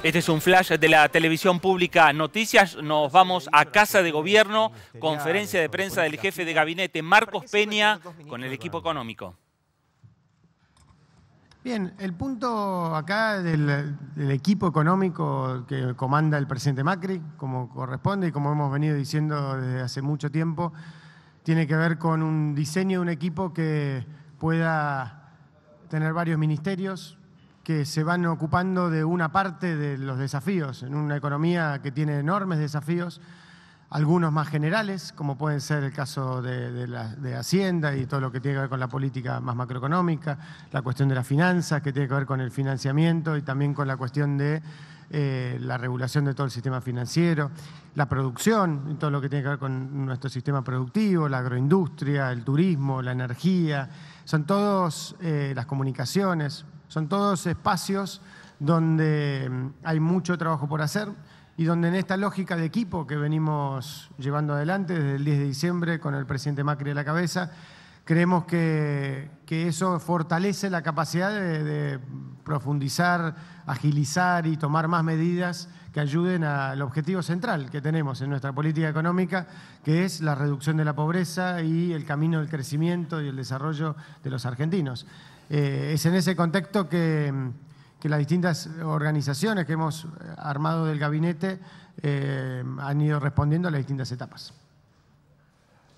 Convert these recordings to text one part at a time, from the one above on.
Este es un flash de la televisión pública Noticias. Nos vamos a Casa de Gobierno, conferencia de prensa del jefe de gabinete Marcos Peña con el equipo económico. Bien, el punto acá del equipo económico que comanda el presidente Macri, como corresponde y como hemos venido diciendo desde hace mucho tiempo, tiene que ver con un diseño de un equipo que pueda tener varios ministerios, que se van ocupando de una parte de los desafíos en una economía que tiene enormes desafíos, algunos más generales, como pueden ser el caso de Hacienda y todo lo que tiene que ver con la política más macroeconómica, la cuestión de las finanzas, que tiene que ver con el financiamiento y también con la cuestión de la regulación de todo el sistema financiero, la producción, y todo lo que tiene que ver con nuestro sistema productivo, la agroindustria, el turismo, la energía, son todos las comunicaciones. Son todos espacios donde hay mucho trabajo por hacer y donde en esta lógica de equipo que venimos llevando adelante desde el 10 de diciembre con el presidente Macri a la cabeza, creemos que eso fortalece la capacidad de profundizar, agilizar y tomar más medidas que ayuden al objetivo central que tenemos en nuestra política económica, que es la reducción de la pobreza y el camino del crecimiento y el desarrollo de los argentinos. Es en ese contexto que las distintas organizaciones que hemos armado del gabinete han ido respondiendo a las distintas etapas.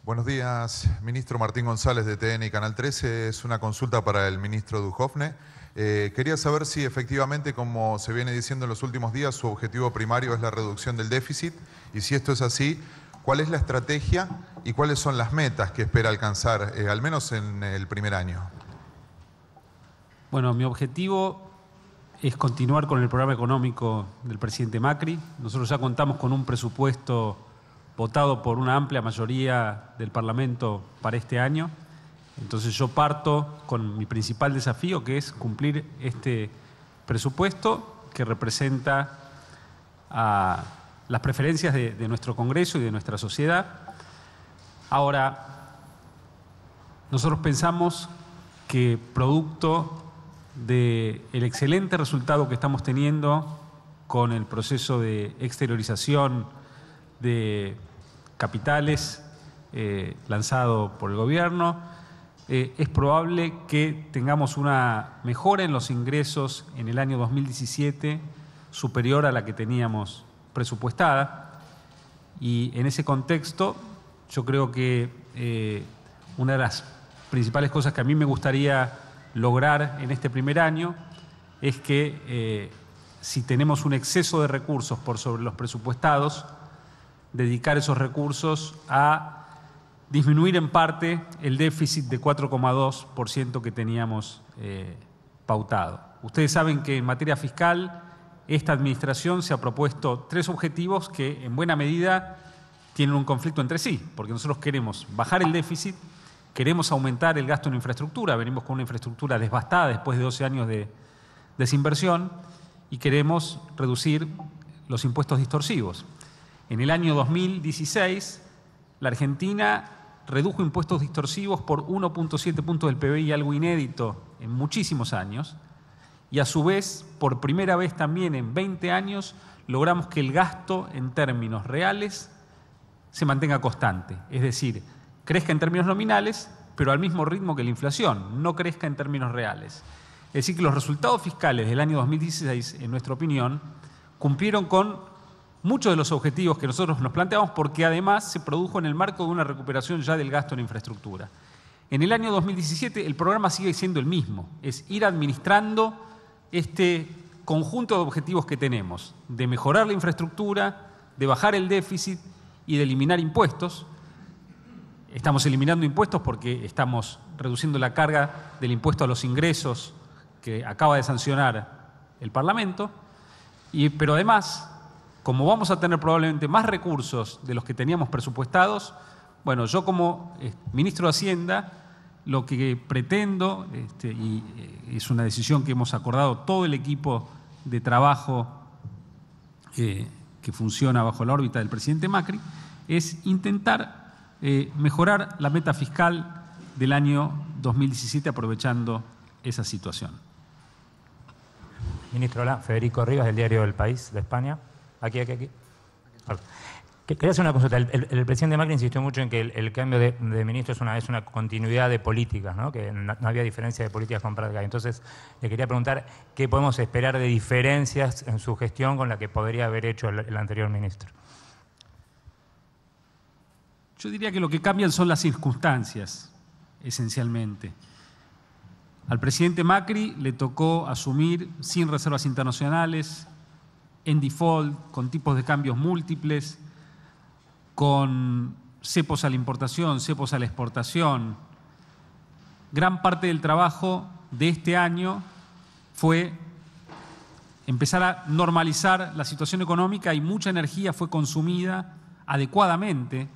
Buenos días, ministro Martín González de TN y Canal 13. Es una consulta para el ministro Duhovne. Quería saber si efectivamente, como se viene diciendo en los últimos días, su objetivo primario es la reducción del déficit y si esto es así, ¿cuál es la estrategia y cuáles son las metas que espera alcanzar, al menos en el primer año? Bueno, mi objetivo es continuar con el programa económico del presidente Macri. Nosotros ya contamos con un presupuesto votado por una amplia mayoría del Parlamento para este año. Entonces yo parto con mi principal desafío, que es cumplir este presupuesto que representa a las preferencias de nuestro Congreso y de nuestra sociedad. Ahora, nosotros pensamos que producto del excelente resultado que estamos teniendo con el proceso de exteriorización de capitales lanzado por el gobierno, es probable que tengamos una mejora en los ingresos en el año 2017 superior a la que teníamos presupuestada. Y en ese contexto, yo creo que una de las principales cosas que a mí me gustaría lograr en este primer año es que si tenemos un exceso de recursos por sobre los presupuestados, dedicar esos recursos a disminuir en parte el déficit de 4,2% que teníamos pautado. Ustedes saben que en materia fiscal esta administración se ha propuesto 3 objetivos que en buena medida tienen un conflicto entre sí, porque nosotros queremos bajar el déficit, queremos aumentar el gasto en infraestructura, venimos con una infraestructura devastada después de 12 años de desinversión y queremos reducir los impuestos distorsivos. En el año 2016, la Argentina redujo impuestos distorsivos por 1,7 puntos del PBI, algo inédito en muchísimos años, y a su vez, por primera vez también en 20 años, logramos que el gasto en términos reales se mantenga constante, es decir, crezca en términos nominales, pero al mismo ritmo que la inflación, no crezca en términos reales. Es decir, que los resultados fiscales del año 2016, en nuestra opinión, cumplieron con muchos de los objetivos que nosotros nos planteamos porque además se produjo en el marco de una recuperación ya del gasto en infraestructura. En el año 2017 el programa sigue siendo el mismo, es ir administrando este conjunto de objetivos que tenemos, de mejorar la infraestructura, de bajar el déficit y de eliminar impuestos. Estamos eliminando impuestos porque estamos reduciendo la carga del impuesto a los ingresos que acaba de sancionar el Parlamento, pero además, como vamos a tener probablemente más recursos de los que teníamos presupuestados, bueno, yo como ministro de Hacienda, lo que pretendo, y es una decisión que hemos acordado todo el equipo de trabajo que funciona bajo la órbita del presidente Macri, es intentar mejorar la meta fiscal del año 2017 aprovechando esa situación. Ministro, hola. Federico Rivas, del diario El País de España. Aquí. Quería hacer una consulta. El presidente Macri insistió mucho en que el cambio de ministro es una continuidad de políticas, ¿no? Que no había diferencia de políticas con Prat Gay. Entonces, le quería preguntar qué podemos esperar de diferencias en su gestión con la que podría haber hecho el anterior ministro. Yo diría que lo que cambian son las circunstancias, esencialmente. Al presidente Macri le tocó asumir sin reservas internacionales, en default, con tipos de cambios múltiples, con cepos a la importación, cepos a la exportación. Gran parte del trabajo de este año fue empezar a normalizar la situación económica y mucha energía fue consumida adecuadamente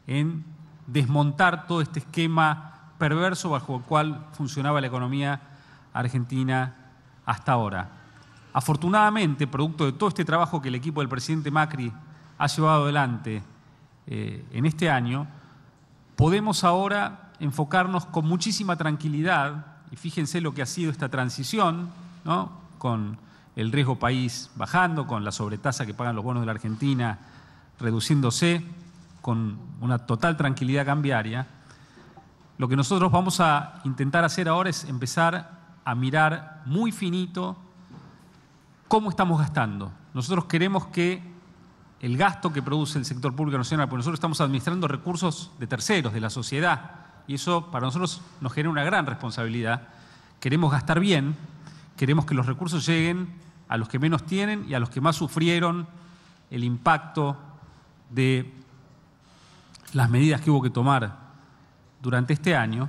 en desmontar todo este esquema perverso bajo el cual funcionaba la economía argentina hasta ahora. Afortunadamente, producto de todo este trabajo que el equipo del presidente Macri ha llevado adelante en este año, podemos ahora enfocarnos con muchísima tranquilidad, y fíjense lo que ha sido esta transición, ¿no? Con el riesgo país bajando, con la sobretasa que pagan los bonos de la Argentina reduciéndose, con una total tranquilidad cambiaria. Lo que nosotros vamos a intentar hacer ahora es empezar a mirar muy finito cómo estamos gastando. Nosotros queremos que el gasto que produce el sector público nacional, porque nosotros estamos administrando recursos de terceros, de la sociedad, y eso para nosotros nos genera una gran responsabilidad. Queremos gastar bien, queremos que los recursos lleguen a los que menos tienen y a los que más sufrieron el impacto de las medidas que hubo que tomar durante este año.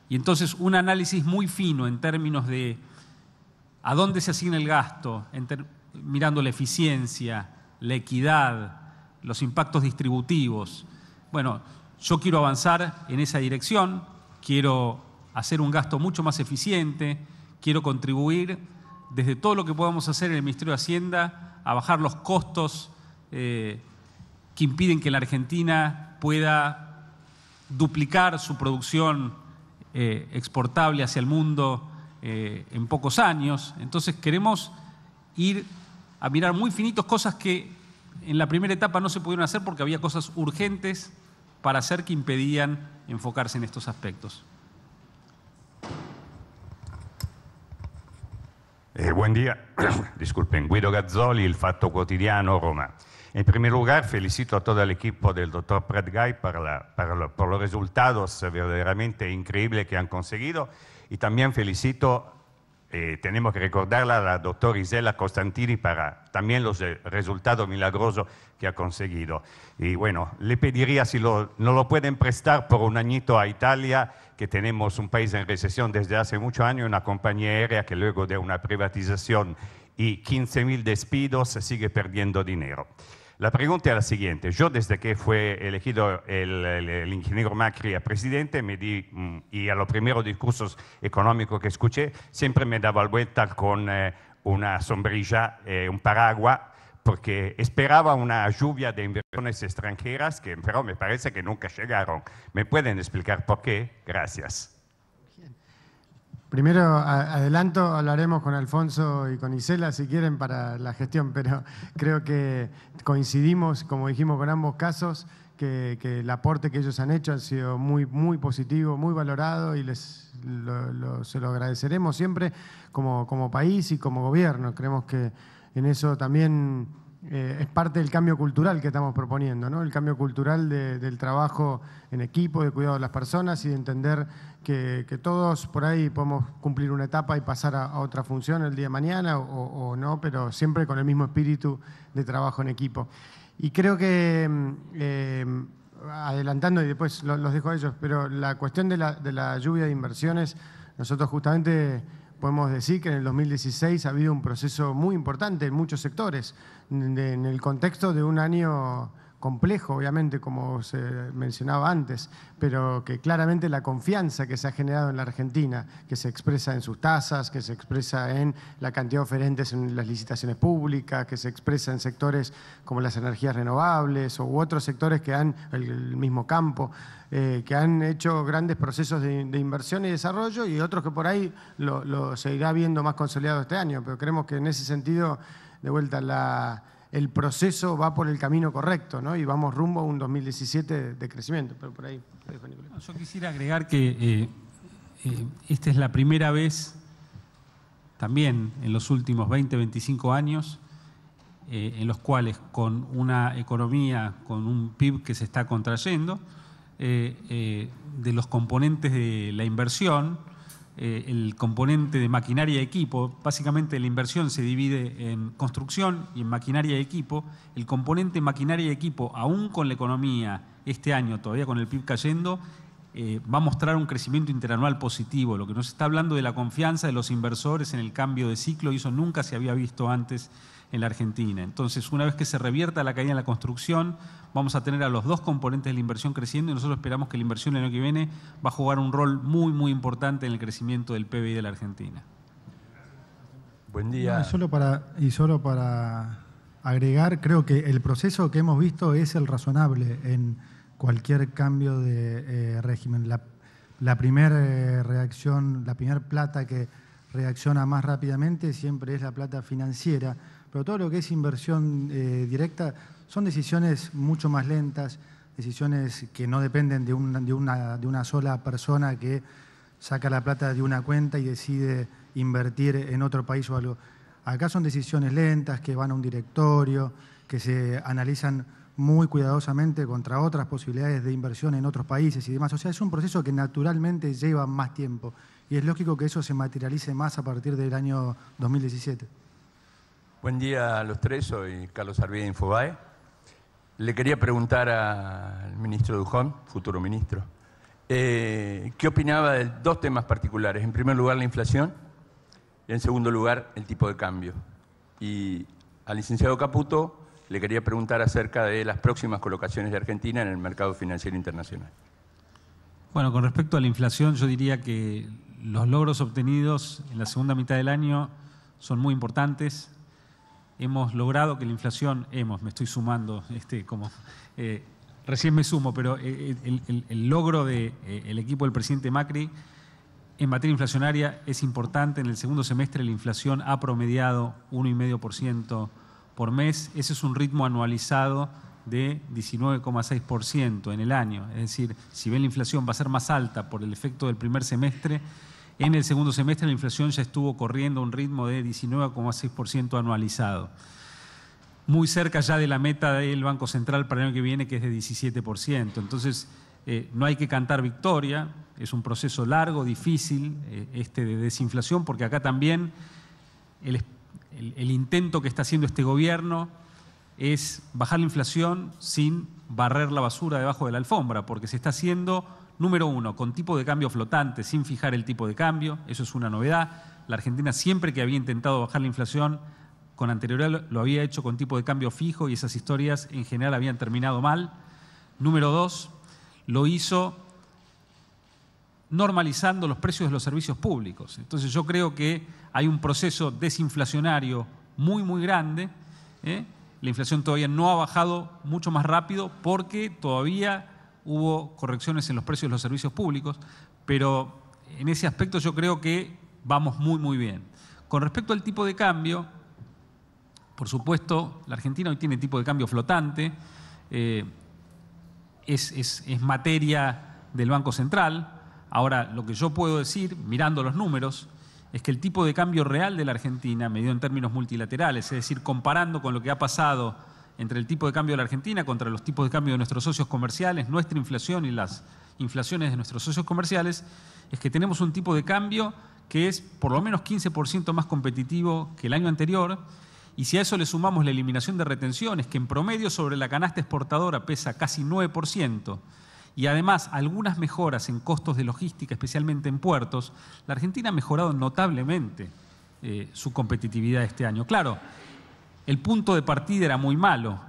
Y entonces un análisis muy fino en términos de a dónde se asigna el gasto, mirando la eficiencia, la equidad, los impactos distributivos. Bueno, yo quiero avanzar en esa dirección, quiero hacer un gasto mucho más eficiente, quiero contribuir desde todo lo que podamos hacer en el Ministerio de Hacienda a bajar los costos que impiden que la Argentina pueda duplicar su producción exportable hacia el mundo en pocos años. Entonces queremos ir a mirar muy finitos cosas que en la primera etapa no se pudieron hacer porque había cosas urgentes para hacer que impedían enfocarse en estos aspectos. Buen día, disculpen, Guido Gazzoli, Il Fatto Quotidiano, Roma. En primer lugar, felicito a todo el equipo del doctor Prat Gay por los resultados verdaderamente increíbles que han conseguido y también felicito, tenemos que recordarla a la doctora Isela Costantini para también los resultados milagrosos que ha conseguido. Y bueno, le pediría si no lo pueden prestar por un añito a Italia, que tenemos un país en recesión desde hace muchos años, una compañía aérea que luego de una privatización y 15.000 despidos sigue perdiendo dinero. La pregunta es la siguiente. Yo desde que fue elegido el ingeniero Macri a presidente y a los primeros discursos económicos que escuché, siempre me daba vuelta con una sombrilla, un paraguas, porque esperaba una lluvia de inversiones extranjeras que pero me parece que nunca llegaron. ¿Me pueden explicar por qué? Gracias. Primero, adelanto, hablaremos con Alfonso y con Isela si quieren para la gestión, pero creo que coincidimos, como dijimos, con ambos casos, que el aporte que ellos han hecho ha sido muy positivo, muy valorado y se lo agradeceremos siempre como país y como gobierno. Creemos que en eso también es parte del cambio cultural que estamos proponiendo, ¿no? El cambio cultural del trabajo en equipo, de cuidado de las personas y de entender que todos por ahí podemos cumplir una etapa y pasar a otra función el día de mañana o no, pero siempre con el mismo espíritu de trabajo en equipo. Y creo que, adelantando y después los dejo a ellos, pero la cuestión de la lluvia de inversiones, nosotros justamente podemos decir que en el 2016 ha habido un proceso muy importante en muchos sectores, en el contexto de un año complejo, obviamente, como se mencionaba antes, pero que claramente la confianza que se ha generado en la Argentina, que se expresa en sus tasas, que se expresa en la cantidad de oferentes en las licitaciones públicas, que se expresa en sectores como las energías renovables u otros sectores que han, el mismo campo, que han hecho grandes procesos de inversión y desarrollo, y otros que por ahí lo se irá viendo más consolidado este año, pero creemos que en ese sentido, de vuelta, el proceso va por el camino correcto, ¿no? Y vamos rumbo a un 2017 de crecimiento, pero por ahí. Yo quisiera agregar que esta es la primera vez, también en los últimos 20, 25 años, en los cuales con una economía, con un PIB que se está contrayendo, de los componentes de la inversión, el componente de maquinaria y equipo, básicamente la inversión se divide en construcción y en maquinaria y equipo. El componente maquinaria y equipo, aún con la economía este año, todavía con el PIB cayendo, va a mostrar un crecimiento interanual positivo, lo que nos está hablando de la confianza de los inversores en el cambio de ciclo, y eso nunca se había visto antes en la Argentina. Entonces, una vez que se revierta la caída en la construcción, vamos a tener a los dos componentes de la inversión creciendo, y nosotros esperamos que la inversión el año que viene va a jugar un rol muy, muy importante en el crecimiento del PBI de la Argentina. Buen día. No, solo para agregar, creo que el proceso que hemos visto es el razonable en cualquier cambio de régimen. La primera reacción, la primera plata que reacciona más rápidamente siempre es la plata financiera, pero todo lo que es inversión directa son decisiones mucho más lentas, decisiones que no dependen de una sola persona que saca la plata de una cuenta y decide invertir en otro país o algo. Acá son decisiones lentas que van a un directorio, que se analizan muy cuidadosamente contra otras posibilidades de inversión en otros países y demás. O sea, es un proceso que naturalmente lleva más tiempo y es lógico que eso se materialice más a partir del año 2017. Buen día a los tres, soy Carlos Arvide de Infobae. Le quería preguntar al ministro Dujovne, futuro ministro, ¿qué opinaba de dos temas particulares? En primer lugar, la inflación y en segundo lugar, el tipo de cambio. Y al licenciado Caputo le quería preguntar acerca de las próximas colocaciones de Argentina en el mercado financiero internacional. Bueno, con respecto a la inflación, yo diría que los logros obtenidos en la segunda mitad del año son muy importantes. Hemos logrado que la inflación, me estoy sumando, recién me sumo, pero el logro del equipo del presidente Macri en materia inflacionaria es importante. En el segundo semestre la inflación ha promediado 1,5% por mes. Ese es un ritmo anualizado de 19,6% en el año. Es decir, si bien la inflación va a ser más alta por el efecto del primer semestre, en el segundo semestre la inflación ya estuvo corriendo a un ritmo de 19,6% anualizado. Muy cerca ya de la meta del Banco Central para el año que viene, que es de 17%. Entonces, no hay que cantar victoria, es un proceso largo, difícil, de desinflación, porque acá también el intento que está haciendo este gobierno es bajar la inflación sin barrer la basura debajo de la alfombra, porque se está haciendo, número uno, con tipo de cambio flotante, sin fijar el tipo de cambio. Eso es una novedad. La Argentina, siempre que había intentado bajar la inflación con anterioridad, lo había hecho con tipo de cambio fijo, y esas historias en general habían terminado mal. Número dos, lo hizo normalizando los precios de los servicios públicos. Entonces yo creo que hay un proceso desinflacionario muy, muy grande. La inflación todavía no ha bajado mucho más rápido porque todavía hubo correcciones en los precios de los servicios públicos, pero en ese aspecto yo creo que vamos muy, muy bien. Con respecto al tipo de cambio, por supuesto, la Argentina hoy tiene tipo de cambio flotante, es materia del Banco Central. Ahora, lo que yo puedo decir, mirando los números, es que el tipo de cambio real de la Argentina, medido en términos multilaterales, es decir, comparando con lo que ha pasado entre el tipo de cambio de la Argentina contra los tipos de cambio de nuestros socios comerciales, nuestra inflación y las inflaciones de nuestros socios comerciales, es que tenemos un tipo de cambio que es por lo menos 15% más competitivo que el año anterior. Y si a eso le sumamos la eliminación de retenciones, que en promedio sobre la canasta exportadora pesa casi 9%, y además algunas mejoras en costos de logística, especialmente en puertos, la Argentina ha mejorado notablemente su competitividad este año. Claro, el punto de partida era muy malo,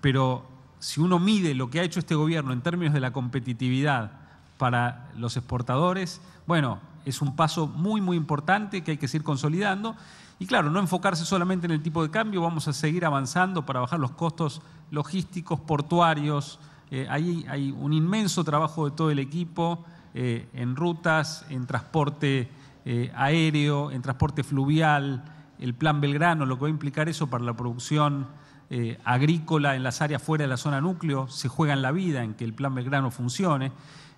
pero si uno mide lo que ha hecho este gobierno en términos de la competitividad para los exportadores, bueno, es un paso muy, muy importante que hay que seguir consolidando. Y claro, no enfocarse solamente en el tipo de cambio, vamos a seguir avanzando para bajar los costos logísticos, portuarios. Hay un inmenso trabajo de todo el equipo en rutas, en transporte aéreo, en transporte fluvial, el Plan Belgrano, lo que va a implicar eso para la producción agrícola en las áreas fuera de la zona núcleo. Se juega en la vida en que el Plan Belgrano funcione.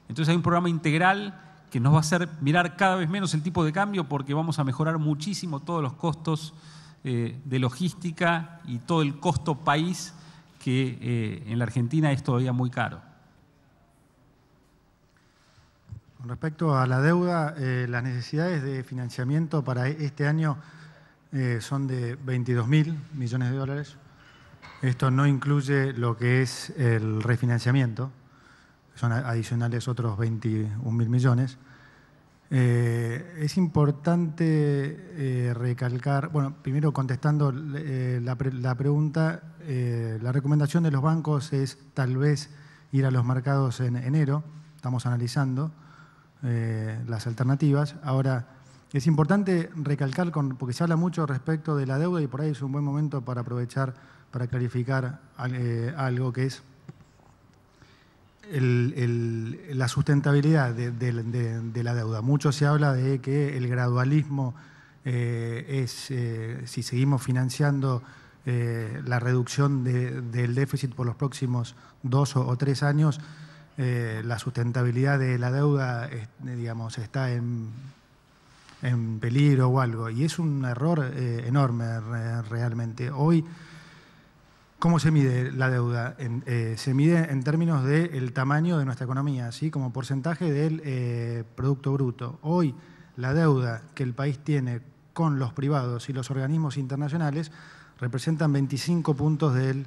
Entonces hay un programa integral que nos va a hacer mirar cada vez menos el tipo de cambio, porque vamos a mejorar muchísimo todos los costos de logística y todo el costo país, que en la Argentina es todavía muy caro. Con respecto a la deuda, las necesidades de financiamiento para este año son de 22.000 millones de dólares. Esto no incluye lo que es el refinanciamiento, son adicionales otros 21.000 millones. Es importante recalcar, bueno, primero contestando la pregunta, la recomendación de los bancos es tal vez ir a los mercados en enero. Estamos analizando las alternativas. Ahora, es importante recalcar, porque se habla mucho respecto de la deuda y por ahí es un buen momento para aprovechar para clarificar algo que es la sustentabilidad de la deuda. Mucho se habla de que el gradualismo si seguimos financiando la reducción del déficit por los próximos 2 o 3 años, la sustentabilidad de la deuda digamos, está en peligro o algo. Y es un error enorme realmente. Hoy, ¿cómo se mide la deuda? Se mide en términos del tamaño de nuestra economía, ¿sí? Como porcentaje del Producto Bruto. Hoy, la deuda que el país tiene con los privados y los organismos internacionales representan 25 puntos del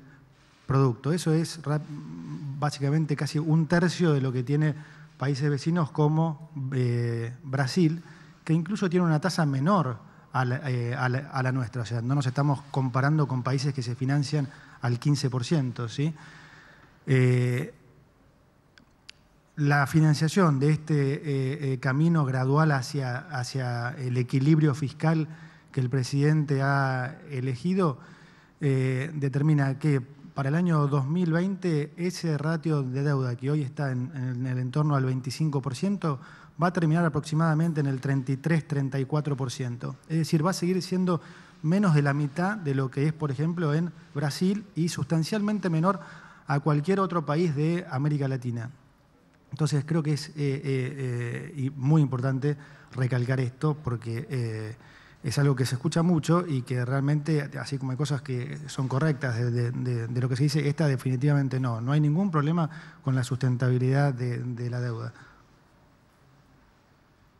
producto. Eso es básicamente casi 1/3 de lo que tiene países vecinos como Brasil, que incluso tiene una tasa menor a la nuestra. O sea, no nos estamos comparando con países que se financian al 15%, ¿sí? La financiación de este camino gradual hacia el equilibrio fiscal que el presidente ha elegido determina que para el año 2020 ese ratio de deuda que hoy está en el entorno al 25% va a terminar aproximadamente en el 33-34%. Es decir, va a seguir siendo menos de la mitad de lo que es, por ejemplo, en Brasil y sustancialmente menor a cualquier otro país de América Latina. Entonces creo que es muy importante recalcar esto porque es algo que se escucha mucho y que realmente, así como hay cosas que son correctas de lo que se dice, esta definitivamente no. No hay ningún problema con la sustentabilidad de la deuda.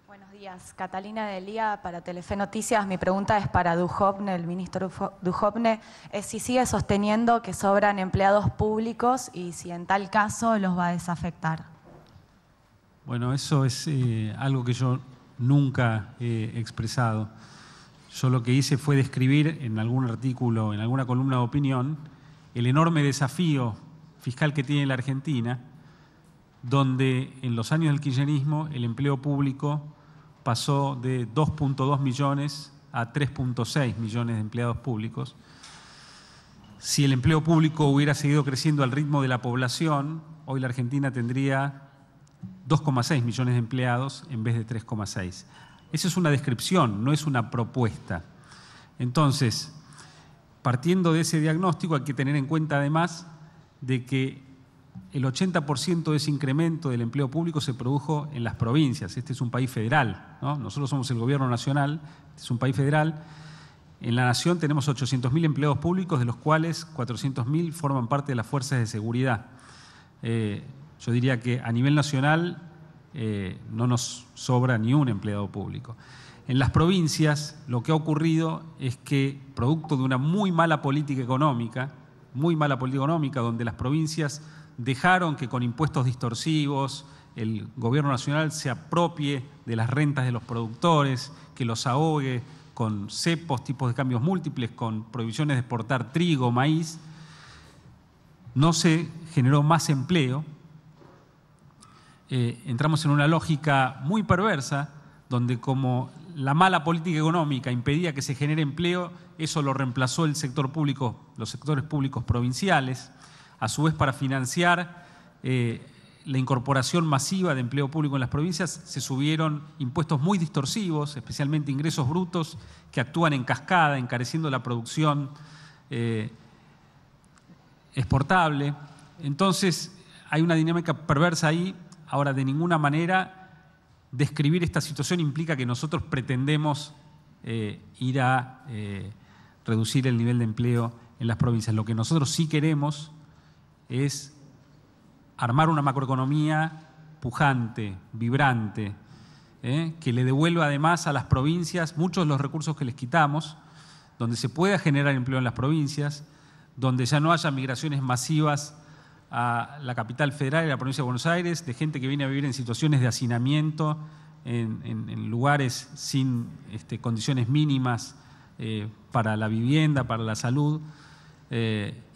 Buenos días, Catalina Delía para Telefe Noticias. Mi pregunta es para Duhovne, el ministro Duhovne, es si sigue sosteniendo que sobran empleados públicos y si en tal caso los va a desafectar. Bueno, eso es algo que yo nunca he expresado. Yo lo que hice fue describir en algún artículo, en alguna columna de opinión, el enorme desafío fiscal que tiene la Argentina, donde en los años del kirchnerismo el empleo público pasó de 2.2 millones a 3.6 millones de empleados públicos. Si el empleo público hubiera seguido creciendo al ritmo de la población, hoy la Argentina tendría 2,6 millones de empleados en vez de 3,6. Esa es una descripción, no es una propuesta. Entonces, partiendo de ese diagnóstico, hay que tener en cuenta además de que el 80% de ese incremento del empleo público se produjo en las provincias. Este es un país federal, ¿no? Nosotros somos el gobierno nacional, este es un país federal. En la nación tenemos 800.000 empleados públicos, de los cuales 400.000 forman parte de las fuerzas de seguridad. Yo diría que a nivel nacional no nos sobra ni un empleado público. En las provincias lo que ha ocurrido es que, producto de una muy mala política económica, donde las provincias dejaron que con impuestos distorsivos el gobierno nacional se apropie de las rentas de los productores, que los ahogue con cepos, tipos de cambios múltiples, con prohibiciones de exportar trigo, maíz, no se generó más empleo. Entramos en una lógica muy perversa, donde como la mala política económica impedía que se genere empleo, eso lo reemplazó el sector público, los sectores públicos provinciales, a su vez para financiar la incorporación masiva de empleo público en las provincias, se subieron impuestos muy distorsivos, especialmente ingresos brutos, que actúan en cascada, encareciendo la producción exportable. Entonces, hay una dinámica perversa ahí. Ahora, de ninguna manera, describir esta situación implica que nosotros pretendemos ir a reducir el nivel de empleo en las provincias. Lo que nosotros sí queremos es armar una macroeconomía pujante, vibrante, que le devuelva además a las provincias muchos de los recursos que les quitamos, donde se pueda generar empleo en las provincias, donde ya no haya migraciones masivas a la capital federal y la provincia de Buenos Aires, de gente que viene a vivir en situaciones de hacinamiento, en lugares sin condiciones mínimas para la vivienda, para la salud.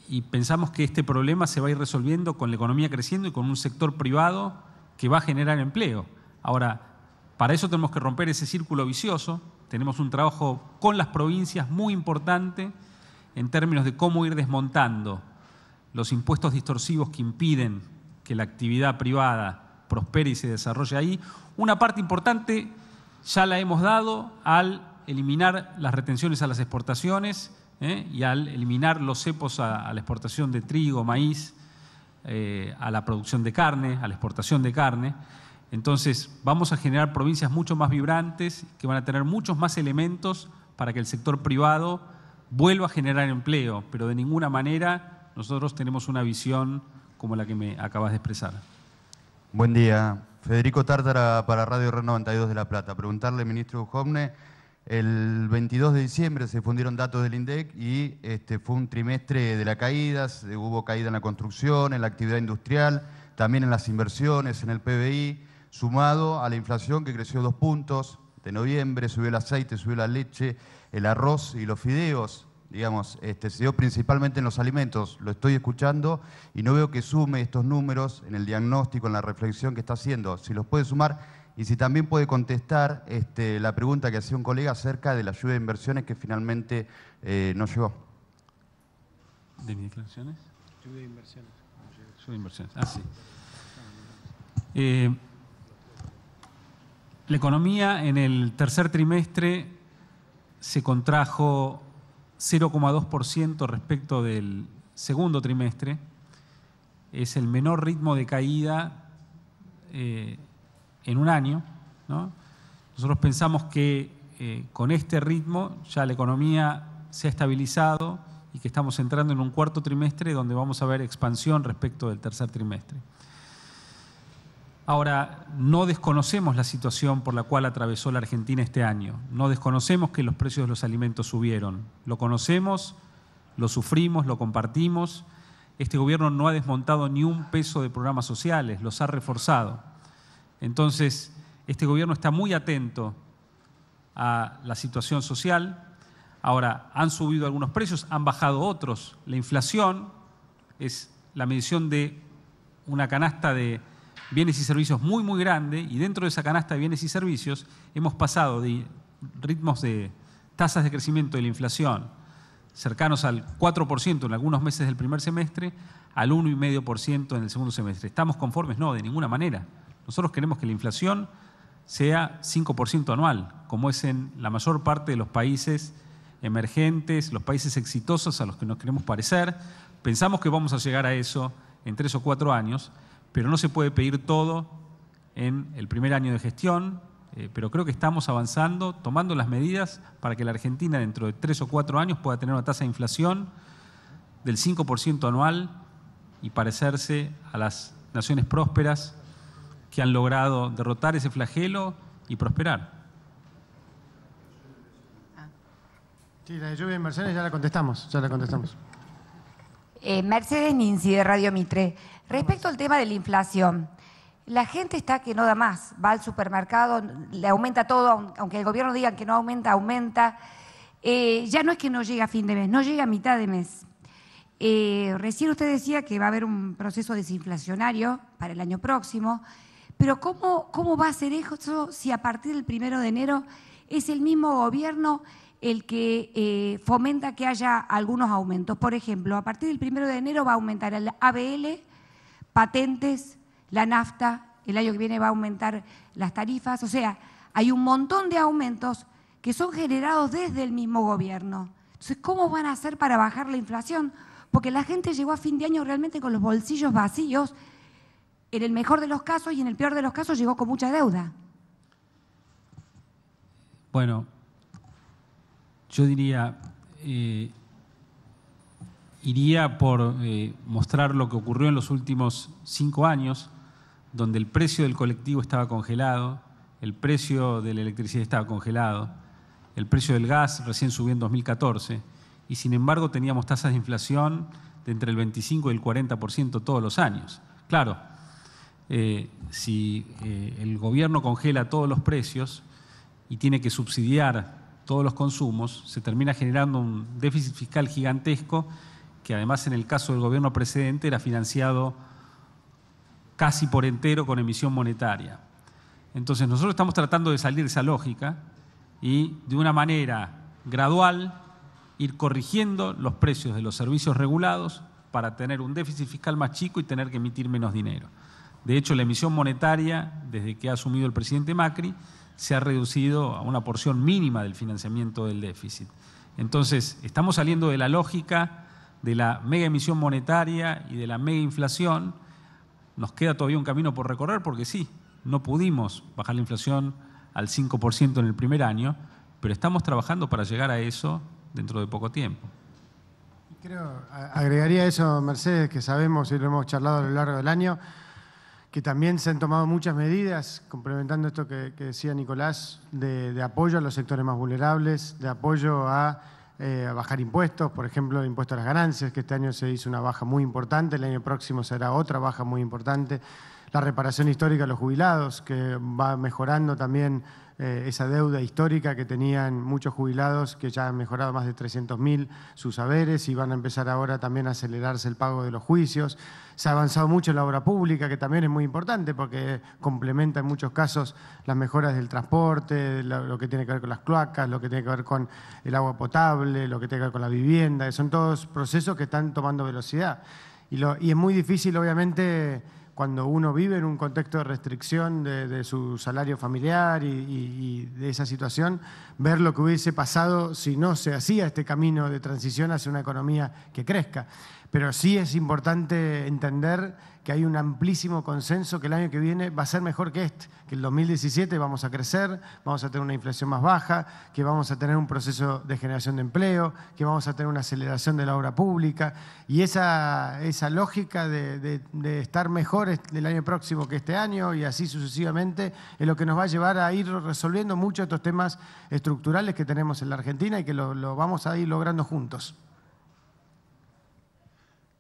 Y pensamos que este problema se va a ir resolviendo con la economía creciendo y con un sector privado que va a generar empleo. Ahora, para eso tenemos que romper ese círculo vicioso. Tenemos un trabajo con las provincias muy importante en términos de cómo ir desmontando los impuestos distorsivos que impiden que la actividad privada prospere y se desarrolle ahí. Una parte importante ya la hemos dado al eliminar las retenciones a las exportaciones y al eliminar los cepos a la exportación de trigo, maíz, a la producción de carne, a la exportación de carne. Entonces vamos a generar provincias mucho más vibrantes que van a tener muchos más elementos para que el sector privado vuelva a generar empleo, pero de ninguna manera nosotros tenemos una visión como la que me acabas de expresar. Buen día. Federico Tártara para Radio Red 92 de La Plata. Preguntarle, ministro Duhovne, el 22 de diciembre se difundieron datos del INDEC y fue un trimestre de la caída, hubo caída en la construcción, en la actividad industrial, también en las inversiones, en el PBI, sumado a la inflación que creció 2 puntos. De noviembre subió el aceite, subió la leche, el arroz y los fideos. Digamos, se dio principalmente en los alimentos. Lo estoy escuchando y no veo que sume estos números en el diagnóstico, en la reflexión que está haciendo. Si los puede sumar y si también puede contestar la pregunta que hacía un colega acerca de la ayuda de inversiones que finalmente no llegó. ¿De mis declaraciones? Ayuda de inversiones. Ayuda de inversiones. Ah, sí. La economía en el tercer trimestre se contrajo 0,2% respecto del segundo trimestre. Es el menor ritmo de caída en un año, ¿no? Nosotros pensamos que con este ritmo ya la economía se ha estabilizado y que estamos entrando en un cuarto trimestre donde vamos a ver expansión respecto del tercer trimestre. Ahora, no desconocemos la situación por la cual atravesó la Argentina este año. No desconocemos que los precios de los alimentos subieron. Lo conocemos, lo sufrimos, lo compartimos. Este gobierno no ha desmontado ni un peso de programas sociales, los ha reforzado. Entonces, este gobierno está muy atento a la situación social. Ahora, han subido algunos precios, han bajado otros. La inflación es la medición de una canasta de bienes y servicios muy, muy grande, y dentro de esa canasta de bienes y servicios hemos pasado de ritmos de tasas de crecimiento de la inflación cercanos al 4% en algunos meses del primer semestre, al 1,5% en el segundo semestre. ¿Estamos conformes? No, de ninguna manera. Nosotros queremos que la inflación sea 5% anual, como es en la mayor parte de los países emergentes, los países exitosos a los que nos queremos parecer. Pensamos que vamos a llegar a eso en 3 o 4 años, pero no se puede pedir todo en el primer año de gestión, pero creo que estamos avanzando, tomando las medidas para que la Argentina dentro de 3 o 4 años pueda tener una tasa de inflación del 5% anual y parecerse a las naciones prósperas que han logrado derrotar ese flagelo y prosperar. Sí, la de lluvia de inversiones ya la contestamos, Mercedes Ninzi, de Radio Mitre. Respecto al tema de la inflación, la gente está que no da más, va al supermercado, le aumenta todo, aunque el gobierno diga que no aumenta, aumenta. Ya no es que no llega a fin de mes, no llega a mitad de mes. Recién usted decía que va a haber un proceso desinflacionario para el año próximo, pero ¿cómo va a ser eso si a partir del 1 de enero es el mismo gobierno el que fomenta que haya algunos aumentos? Por ejemplo, a partir del 1 de enero va a aumentar el ABL, patentes, la nafta, el año que viene va a aumentar las tarifas, o sea, hay un montón de aumentos que son generados desde el mismo gobierno. Entonces, ¿cómo van a hacer para bajar la inflación? Porque la gente llegó a fin de año realmente con los bolsillos vacíos, en el mejor de los casos, y en el peor de los casos llegó con mucha deuda. Bueno, yo diría, iría por mostrar lo que ocurrió en los últimos 5 años, donde el precio del colectivo estaba congelado, el precio de la electricidad estaba congelado, el precio del gas recién subió en 2014, y sin embargo teníamos tasas de inflación de entre el 25 y el 40% todos los años. Claro, si el gobierno congela todos los precios y tiene que subsidiar todos los consumos, se termina generando un déficit fiscal gigantesco que además en el caso del gobierno precedente era financiado casi por entero con emisión monetaria. Entonces nosotros estamos tratando de salir de esa lógica y de una manera gradual ir corrigiendo los precios de los servicios regulados para tener un déficit fiscal más chico y tener que emitir menos dinero. De hecho, la emisión monetaria, desde que ha asumido el presidente Macri, se ha reducido a una porción mínima del financiamiento del déficit. Entonces, estamos saliendo de la lógica de la mega emisión monetaria y de la mega inflación. Nos queda todavía un camino por recorrer porque sí, no pudimos bajar la inflación al 5% en el primer año, pero estamos trabajando para llegar a eso dentro de poco tiempo. Creo, agregaría eso, Mercedes, que sabemos y lo hemos charlado a lo largo del año, que también se han tomado muchas medidas, complementando esto que decía Nicolás, de apoyo a los sectores más vulnerables, de apoyo a bajar impuestos, por ejemplo, el impuesto a las ganancias, que este año se hizo una baja muy importante, el año próximo será otra baja muy importante, la reparación histórica a los jubilados, que va mejorando también esa deuda histórica que tenían muchos jubilados, que ya han mejorado más de 300.000 sus haberes y van a empezar ahora también a acelerarse el pago de los juicios. Se ha avanzado mucho en la obra pública, que también es muy importante porque complementa en muchos casos las mejoras del transporte, lo que tiene que ver con las cloacas, lo que tiene que ver con el agua potable, lo que tiene que ver con la vivienda, que son todos procesos que están tomando velocidad. Y es muy difícil, obviamente, cuando uno vive en un contexto de restricción de su salario familiar y de esa situación, ver lo que hubiese pasado si no se hacía este camino de transición hacia una economía que crezca. Pero sí es importante entender que hay un amplísimo consenso que el año que viene va a ser mejor que este, que el 2017 vamos a crecer, vamos a tener una inflación más baja, que vamos a tener un proceso de generación de empleo, que vamos a tener una aceleración de la obra pública y esa lógica de estar mejor el año próximo que este año y así sucesivamente es lo que nos va a llevar a ir resolviendo muchos de estos temas estructurales que tenemos en la Argentina y que lo vamos a ir logrando juntos.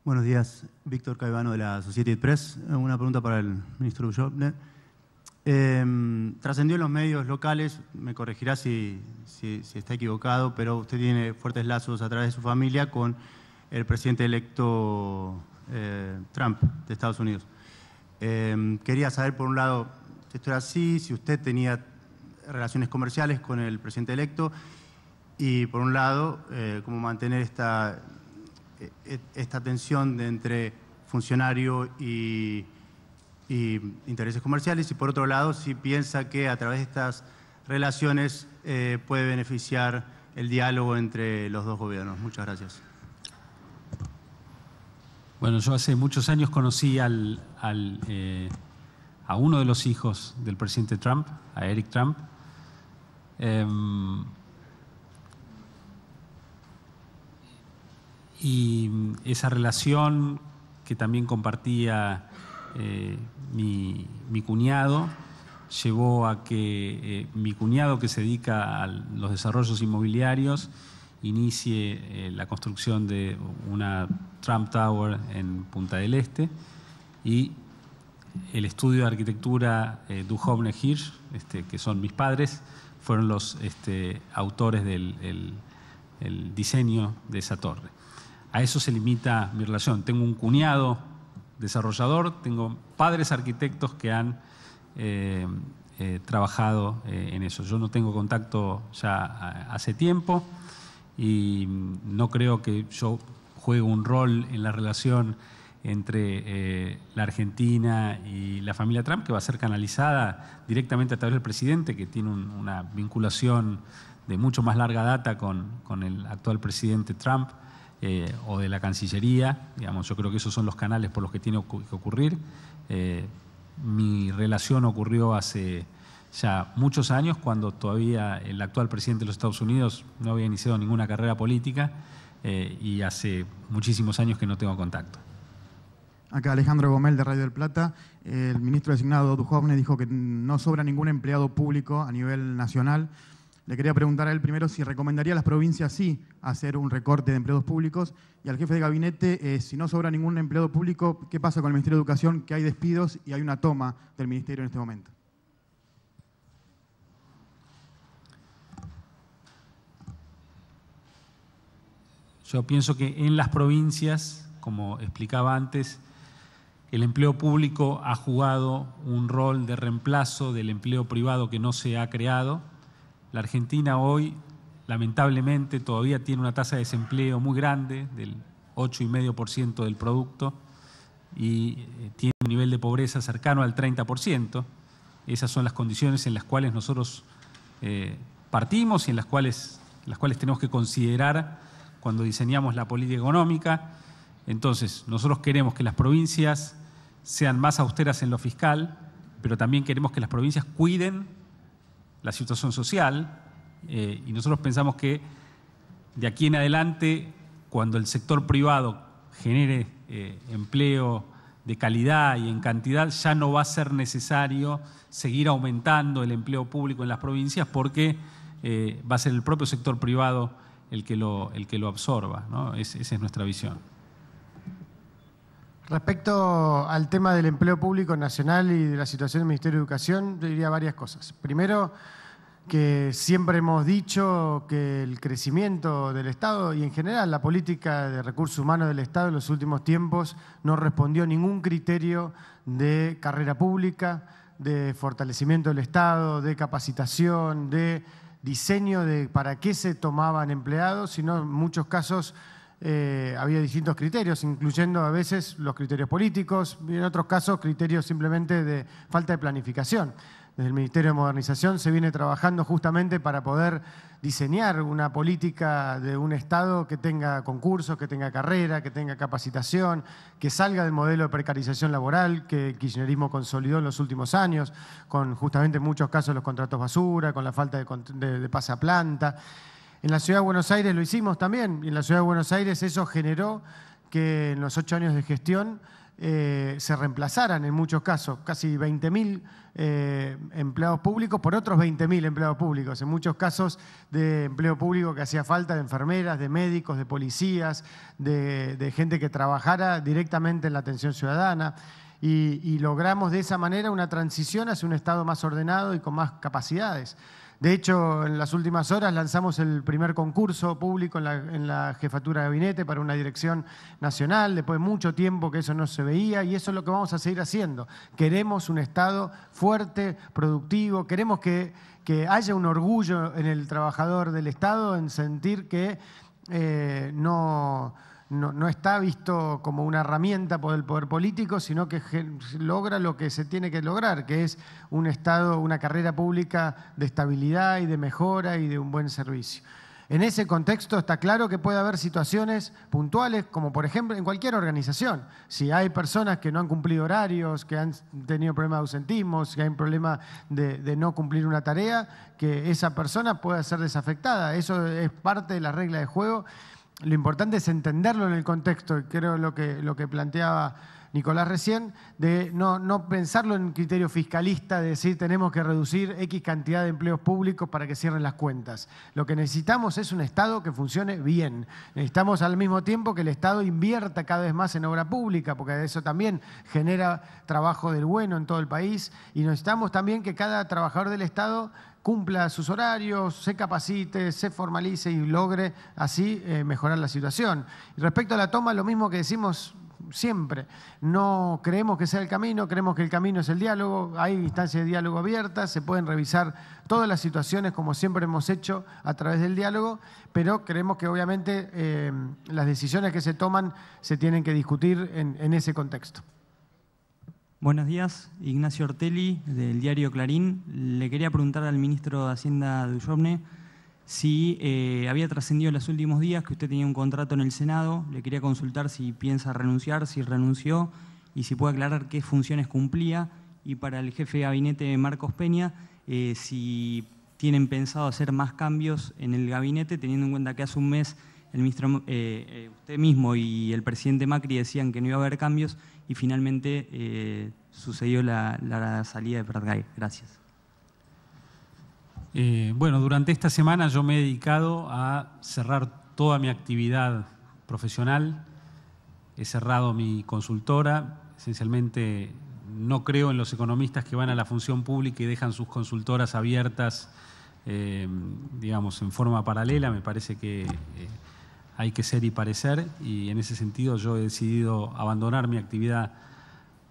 Buenos días, Víctor Caivano de la Associated Press. Una pregunta para el ministro Duhovne. Trascendió en los medios locales, me corregirá si está equivocado, pero usted tiene fuertes lazos a través de su familia con el presidente electo Trump de Estados Unidos. Quería saber, por un lado, si esto era así, si usted tenía relaciones comerciales con el presidente electo y, por un lado, cómo mantener esta tensión entre funcionario y intereses comerciales y, por otro lado, si piensa que a través de estas relaciones puede beneficiar el diálogo entre los dos gobiernos. Muchas gracias. Bueno, yo hace muchos años conocí a uno de los hijos del presidente Trump, a Eric Trump. Y esa relación que también compartía mi cuñado llevó a que mi cuñado, que se dedica a los desarrollos inmobiliarios, inicie la construcción de una Trump Tower en Punta del Este y el estudio de arquitectura Duhovne Hirsch, que son mis padres, fueron los autores del diseño de esa torre. a eso se limita mi relación. Tengo un cuñado desarrollador, tengo padres arquitectos que han trabajado en eso. Yo no tengo contacto ya hace tiempo y no creo que yo juegue un rol en la relación entre la Argentina y la familia Trump, que va a ser canalizada directamente a través del presidente, que tiene una vinculación de mucho más larga data con el actual presidente Trump, o de la Cancillería. Digamos, yo creo que esos son los canales por los que tiene que ocurrir. Mi relación ocurrió hace ya muchos años, cuando todavía el actual presidente de los Estados Unidos no había iniciado ninguna carrera política, y hace muchísimos años que no tengo contacto. Acá Alejandro Gomel, de Radio del Plata. El ministro designado Duhovne dijo que no sobra ningún empleado público a nivel nacional. Le quería preguntar a él primero si recomendaría a las provincias sí hacer un recorte de empleados públicos, y al jefe de gabinete, si no sobra ningún empleado público, ¿qué pasa con el Ministerio de Educación, que hay despidos y hay una toma del ministerio en este momento? Yo pienso que en las provincias, como explicaba antes, el empleo público ha jugado un rol de reemplazo del empleo privado que no se ha creado. La Argentina hoy, lamentablemente, todavía tiene una tasa de desempleo muy grande, del 8,5% del producto, y tiene un nivel de pobreza cercano al 30%. Esas son las condiciones en las cuales nosotros partimos y en las cuales tenemos que considerar cuando diseñamos la política económica. Entonces, nosotros queremos que las provincias sean más austeras en lo fiscal, pero también queremos que las provincias cuiden la situación social, y nosotros pensamos que de aquí en adelante, cuando el sector privado genere empleo de calidad y en cantidad, ya no va a ser necesario seguir aumentando el empleo público en las provincias, porque va a ser el propio sector privado el que lo absorba, ¿no? Esa es nuestra visión. Respecto al tema del empleo público nacional y de la situación del Ministerio de Educación, yo diría varias cosas. Primero, que siempre hemos dicho que el crecimiento del Estado y en general la política de recursos humanos del Estado en los últimos tiempos no respondió a ningún criterio de carrera pública, de fortalecimiento del Estado, de capacitación, de diseño de para qué se tomaban empleados, sino en muchos casos había distintos criterios, incluyendo a veces los criterios políticos y en otros casos criterios simplemente de falta de planificación. Desde el Ministerio de Modernización se viene trabajando justamente para poder diseñar una política de un Estado que tenga concursos, que tenga carrera, que tenga capacitación, que salga del modelo de precarización laboral que el kirchnerismo consolidó en los últimos años, con justamente en muchos casos los contratos basura, con la falta de pasaplanta. En la Ciudad de Buenos Aires lo hicimos también, y en la Ciudad de Buenos Aires eso generó que en los 8 años de gestión se reemplazaran en muchos casos casi 20.000 empleados públicos por otros 20.000 empleados públicos, en muchos casos de empleo público que hacía falta, de enfermeras, de médicos, de policías, de gente que trabajara directamente en la atención ciudadana, y logramos de esa manera una transición hacia un Estado más ordenado y con más capacidades. De hecho, en las últimas horas lanzamos el primer concurso público en la jefatura de gabinete para una dirección nacional, después de mucho tiempo que eso no se veía, y eso es lo que vamos a seguir haciendo. Queremos un Estado fuerte, productivo, queremos que haya un orgullo en el trabajador del Estado en sentir que no está visto como una herramienta por el poder político, sino que logra lo que se tiene que lograr, que es un Estado, una carrera pública de estabilidad y de mejora y de un buen servicio. En ese contexto está claro que puede haber situaciones puntuales, como por ejemplo en cualquier organización. Si hay personas que no han cumplido horarios, que han tenido problemas de ausentismo, si hay un problema de no cumplir una tarea, que esa persona pueda ser desafectada. Eso es parte de la regla de juego. Lo importante es entenderlo en el contexto, y creo lo que planteaba Nicolás recién, de no pensarlo en criterio fiscalista, de decir tenemos que reducir X cantidad de empleos públicos para que cierren las cuentas. Lo que necesitamos es un Estado que funcione bien. Necesitamos al mismo tiempo que el Estado invierta cada vez más en obra pública, porque eso también genera trabajo del bueno en todo el país, y necesitamos también que cada trabajador del Estado cumpla sus horarios, se capacite, se formalice y logre así mejorar la situación. Y respecto a la toma, lo mismo que decimos siempre, no creemos que sea el camino, creemos que el camino es el diálogo, hay instancias de diálogo abiertas, se pueden revisar todas las situaciones como siempre hemos hecho a través del diálogo, pero creemos que obviamente las decisiones que se toman se tienen que discutir en ese contexto. Buenos días, Ignacio Ortelli, del diario Clarín. Le quería preguntar al ministro de Hacienda, Duhovne, si había trascendido en los últimos días que usted tenía un contrato en el Senado. Le quería consultar si piensa renunciar, si renunció, y si puede aclarar qué funciones cumplía. Y para el jefe de gabinete, Marcos Peña, si tienen pensado hacer más cambios en el gabinete, teniendo en cuenta que hace un mes el ministro, usted mismo y el presidente Macri decían que no iba a haber cambios y finalmente sucedió la salida de Pratgay. Gracias. Bueno, durante esta semana yo me he dedicado a cerrar toda mi actividad profesional. He cerrado mi consultora. Esencialmente no creo en los economistas que van a la función pública y dejan sus consultoras abiertas, digamos, en forma paralela. Me parece que hay que ser y parecer, y en ese sentido yo he decidido abandonar mi actividad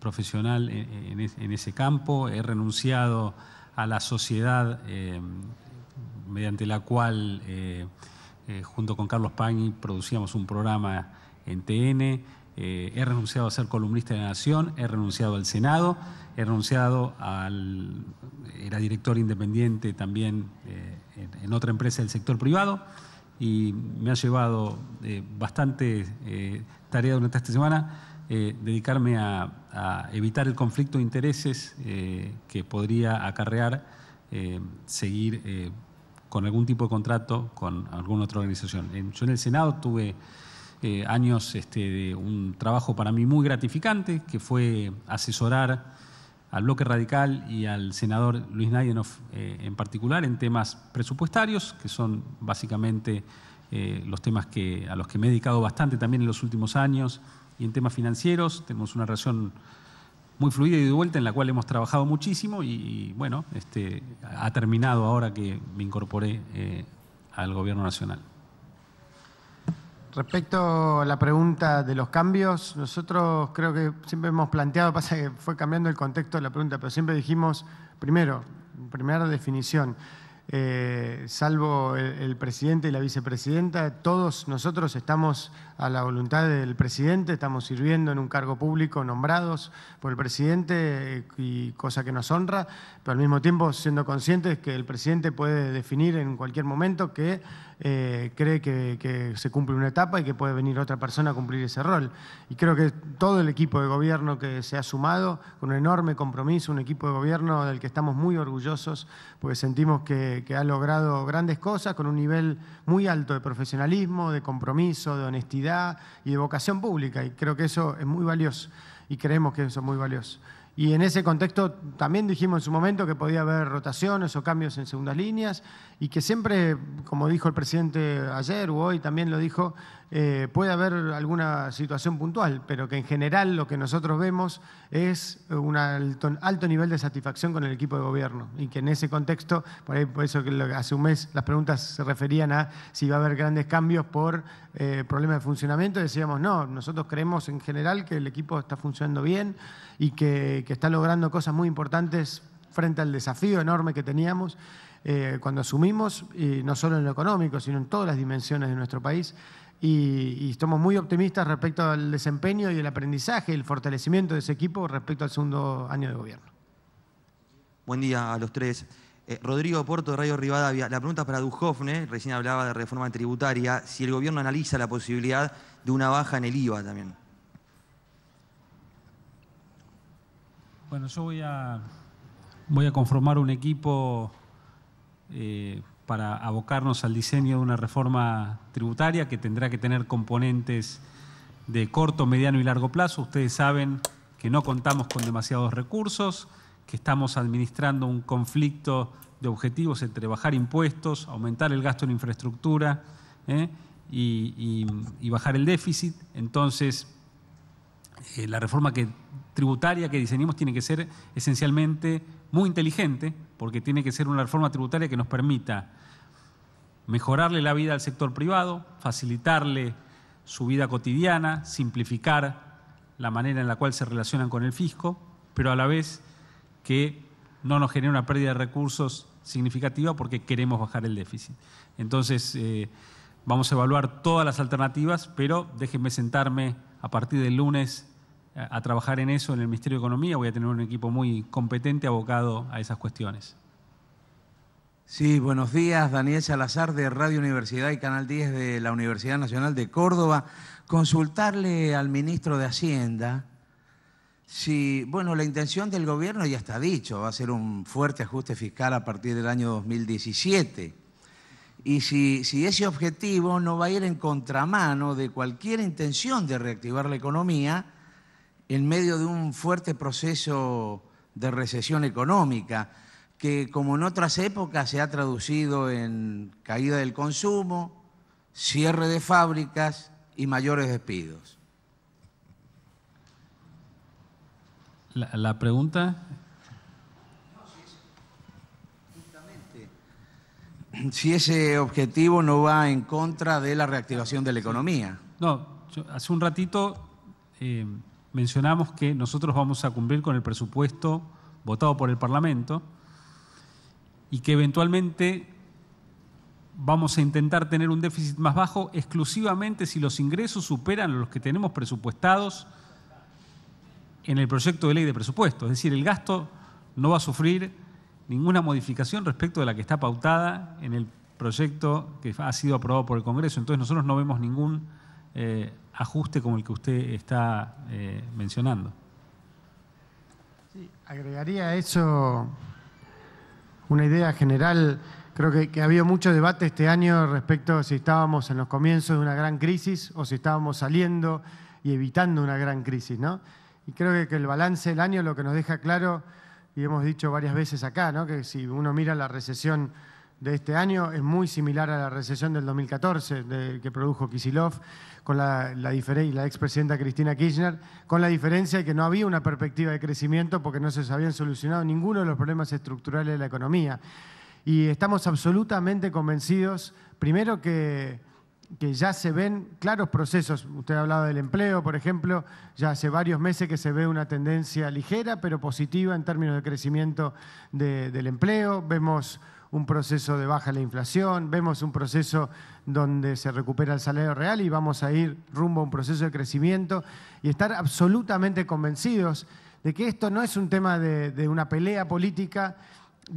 profesional en ese campo. He renunciado a la sociedad mediante la cual, junto con Carlos Pagni, producíamos un programa en TN. He renunciado a ser columnista de La Nación, he renunciado al Senado, he renunciado era director independiente también en otra empresa del sector privado, y me ha llevado bastante tarea durante esta semana dedicarme a evitar el conflicto de intereses que podría acarrear seguir con algún tipo de contrato con alguna otra organización. Yo en el Senado tuve años de un trabajo para mí muy gratificante, que fue asesorar al Bloque Radical y al senador Luis Nayenov en particular en temas presupuestarios, que son básicamente los temas a los que me he dedicado bastante también en los últimos años, y en temas financieros. Tenemos una relación muy fluida y de vuelta en la cual hemos trabajado muchísimo, y bueno, ha terminado ahora que me incorporé al Gobierno Nacional. Respecto a la pregunta de los cambios, nosotros creo que siempre hemos planteado, pasa que fue cambiando el contexto de la pregunta, pero siempre dijimos, primera definición, salvo el presidente y la vicepresidenta, todos nosotros estamos a la voluntad del presidente, estamos sirviendo en un cargo público nombrados por el presidente, y cosa que nos honra, pero al mismo tiempo siendo conscientes que el presidente puede definir en cualquier momento que cree que se cumple una etapa y que puede venir otra persona a cumplir ese rol. Y creo que todo el equipo de gobierno que se ha sumado con un enorme compromiso, un equipo de gobierno del que estamos muy orgullosos, porque sentimos que ha logrado grandes cosas con un nivel muy alto de profesionalismo, de compromiso, de honestidad y de vocación pública. Y creo que eso es muy valioso, y creemos que eso es muy valioso. Y en ese contexto también dijimos en su momento que podía haber rotaciones o cambios en segundas líneas, y que siempre, como dijo el presidente ayer o hoy también lo dijo, puede haber alguna situación puntual, pero que en general lo que nosotros vemos es un alto nivel de satisfacción con el equipo de gobierno, y que en ese contexto, por eso que hace un mes las preguntas se referían a si va a haber grandes cambios por problemas de funcionamiento, decíamos no, nosotros creemos en general que el equipo está funcionando bien y que está logrando cosas muy importantes frente al desafío enorme que teníamos cuando asumimos, y no solo en lo económico, sino en todas las dimensiones de nuestro país. Y estamos muy optimistas respecto al desempeño y el aprendizaje y el fortalecimiento de ese equipo respecto al segundo año de gobierno. Buen día a los tres. Rodrigo Porto, de Radio Rivadavia. La pregunta es para Duhovne, recién hablaba de reforma tributaria, si el gobierno analiza la posibilidad de una baja en el IVA también. Bueno, yo voy a conformar un equipo para abocarnos al diseño de una reforma tributaria que tendrá que tener componentes de corto, mediano y largo plazo. Ustedes saben que no contamos con demasiados recursos, que estamos administrando un conflicto de objetivos entre bajar impuestos, aumentar el gasto en infraestructura y bajar el déficit. Entonces, la reforma tributaria que diseñemos tiene que ser esencialmente muy inteligente, porque tiene que ser una reforma tributaria que nos permita mejorarle la vida al sector privado, facilitarle su vida cotidiana, simplificar la manera en la cual se relacionan con el fisco, pero a la vez que no nos genere una pérdida de recursos significativa porque queremos bajar el déficit. Entonces, vamos a evaluar todas las alternativas, pero déjenme sentarme a partir del lunes a trabajar en eso en el Ministerio de Economía. Voy a tener un equipo muy competente abocado a esas cuestiones. Sí, buenos días. Daniel Salazar de Radio Universidad y Canal 10 de la Universidad Nacional de Córdoba. Consultarle al ministro de Hacienda si, bueno, la intención del gobierno ya está dicho, va a ser un fuerte ajuste fiscal a partir del año 2017. Y si ese objetivo no va a ir en contramano de cualquier intención de reactivar la economía en medio de un fuerte proceso de recesión económica, que como en otras épocas se ha traducido en caída del consumo, cierre de fábricas y mayores despidos. La pregunta... Si ese objetivo no va en contra de la reactivación de la economía. No, hace un ratito mencionamos que nosotros vamos a cumplir con el presupuesto votado por el Parlamento y que eventualmente vamos a intentar tener un déficit más bajo exclusivamente si los ingresos superan los que tenemos presupuestados en el proyecto de ley de presupuesto. Es decir, el gasto no va a sufrir ninguna modificación respecto de la que está pautada en el proyecto que ha sido aprobado por el Congreso. Entonces nosotros no vemos ningún ajuste como el que usted está mencionando. Sí, agregaría a eso una idea general. Creo que ha habido mucho debate este año respecto a si estábamos en los comienzos de una gran crisis o si estábamos saliendo y evitando una gran crisis, ¿no? Y creo que el balance del año lo que nos deja claro, y hemos dicho varias veces acá, ¿no?, que si uno mira la recesión de este año es muy similar a la recesión del 2014 que produjo Kicillof con la expresidenta Cristina Kirchner, con la diferencia de que no había una perspectiva de crecimiento porque no se habían solucionado ninguno de los problemas estructurales de la economía. Y estamos absolutamente convencidos, primero que ya se ven claros procesos. Usted ha hablado del empleo, por ejemplo, ya hace varios meses que se ve una tendencia ligera pero positiva en términos de crecimiento del empleo. Vemos un proceso de baja de la inflación, vemos un proceso donde se recupera el salario real y vamos a ir rumbo a un proceso de crecimiento y estar absolutamente convencidos de que esto no es un tema de una pelea política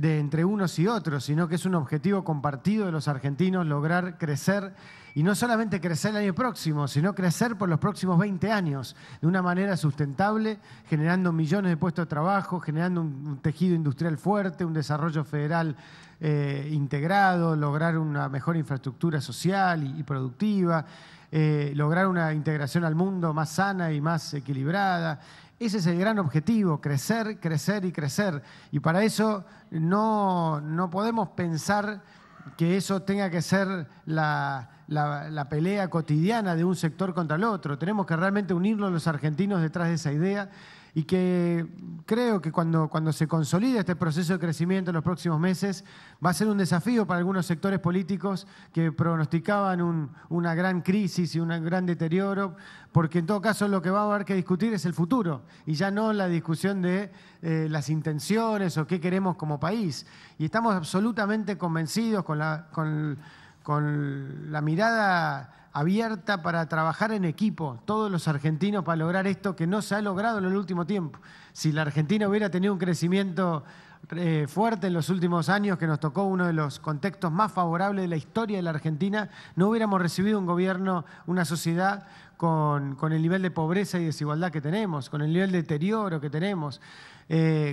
entre unos y otros, sino que es un objetivo compartido de los argentinos lograr crecer. Y no solamente crecer el año próximo, sino crecer por los próximos 20 años de una manera sustentable, generando millones de puestos de trabajo, generando un tejido industrial fuerte, un desarrollo federal integrado, lograr una mejor infraestructura social y productiva, lograr una integración al mundo más sana y más equilibrada. Ese es el gran objetivo, crecer, crecer y crecer. Y para eso no podemos pensar que eso tenga que ser la pelea cotidiana de un sector contra el otro. Tenemos que realmente unirnos los argentinos detrás de esa idea y que creo que cuando se consolide este proceso de crecimiento en los próximos meses va a ser un desafío para algunos sectores políticos que pronosticaban una gran crisis y un gran deterioro, porque en todo caso lo que va a haber que discutir es el futuro y ya no la discusión de las intenciones o qué queremos como país. Y estamos absolutamente convencidos con la mirada abierta para trabajar en equipo, todos los argentinos, para lograr esto que no se ha logrado en el último tiempo. Si la Argentina hubiera tenido un crecimiento fuerte en los últimos años, que nos tocó uno de los contextos más favorables de la historia de la Argentina, no hubiéramos recibido un gobierno, una sociedad con el nivel de pobreza y desigualdad que tenemos, con el nivel de deterioro que tenemos.